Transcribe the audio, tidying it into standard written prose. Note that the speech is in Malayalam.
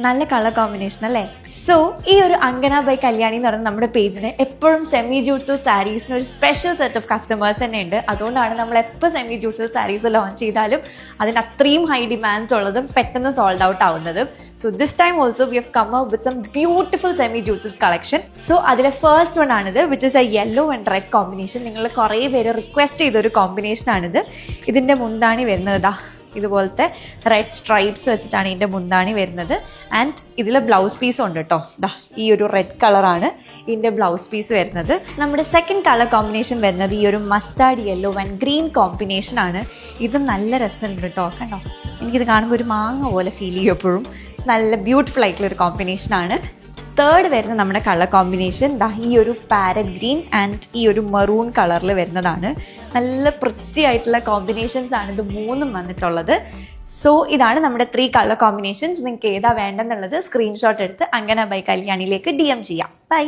നല്ല കളർ കോമ്പിനേഷൻ അല്ലേ? സോ ഈ ഒരു അങ്കന ബൈ കല്യാണി എന്ന് പറയുന്ന നമ്മുടെ പേജിന് എപ്പോഴും സെമി ജൂട്ട്സിൽ സാരീസിന് ഒരു സ്പെഷ്യൽ സെറ്റ് ഓഫ് കസ്റ്റമേഴ്സ് തന്നെ ഉണ്ട്. അതുകൊണ്ടാണ് നമ്മൾ എപ്പോൾ സെമി ജൂട്ട്സിൽ സാരീസ് ലോഞ്ച് ചെയ്താലും അതിന് അത്രയും ഹൈ ഡിമാൻഡ് ഉള്ളതും പെട്ടെന്ന് സോൾഡ് ഔട്ട് ആവുന്നതും. So this time also we have come up with some beautiful semi ജൂട്ട്സിൽ കളക്ഷൻ. സോ അതിലെ ഫസ്റ്റ് വൺ ആണിത്, which is a yellow and red combination. നിങ്ങൾ കുറേ പേര് റിക്വസ്റ്റ് ചെയ്തൊരു കോമ്പിനേഷൻ ആണിത്. ഇതിൻ്റെ മുന്താണി വരുന്നത് ഇതുപോലത്തെ റെഡ് സ്ട്രൈപ്സ് വെച്ചിട്ടാണ് ഇതിൻ്റെ മുന്താണി വരുന്നത്. ആൻഡ് ഇതിൽ ബ്ലൗസ് പീസും ഉണ്ട് കേട്ടോ. ഈ ഒരു റെഡ് കളറാണ് ഇതിൻ്റെ ബ്ലൗസ് പീസ് വരുന്നത്. നമ്മുടെ സെക്കൻഡ് കളർ കോമ്പിനേഷൻ വരുന്നത് ഈ ഒരു mustard yellow and green combination ആണ്. ഇത് നല്ല രസമുണ്ട് കേട്ടോ. കണ്ടോ, എനിക്കിത് കാണുമ്പോൾ ഒരു മാങ്ങ പോലെ ഫീൽ ചെയ്യും എപ്പോഴും. നല്ല ബ്യൂട്ടിഫുൾ ആയിട്ടുള്ളൊരു കോമ്പിനേഷനാണ്. തേർഡ് വരുന്ന നമ്മുടെ കളർ കോമ്പിനേഷൻ ഈ ഒരു പാരറ്റ് ഗ്രീൻ ആൻഡ് ഈ ഒരു മെറൂൺ കളറിൽ വരുന്നതാണ്. നല്ല വൃത്തിയായിട്ടുള്ള കോമ്പിനേഷൻസ് ആണ് ഇത് മൂന്നും വന്നിട്ടുള്ളത്. സോ ഇതാണ് നമ്മുടെ 3 കളർ കോമ്പിനേഷൻസ്. നിങ്ങൾക്ക് ഏതാ വേണ്ടെന്നുള്ളത് സ്ക്രീൻഷോട്ട് എടുത്ത് അങ്കന ബൈ കല്യാണിയിലേക്ക് DM ചെയ്യാം. ബൈ.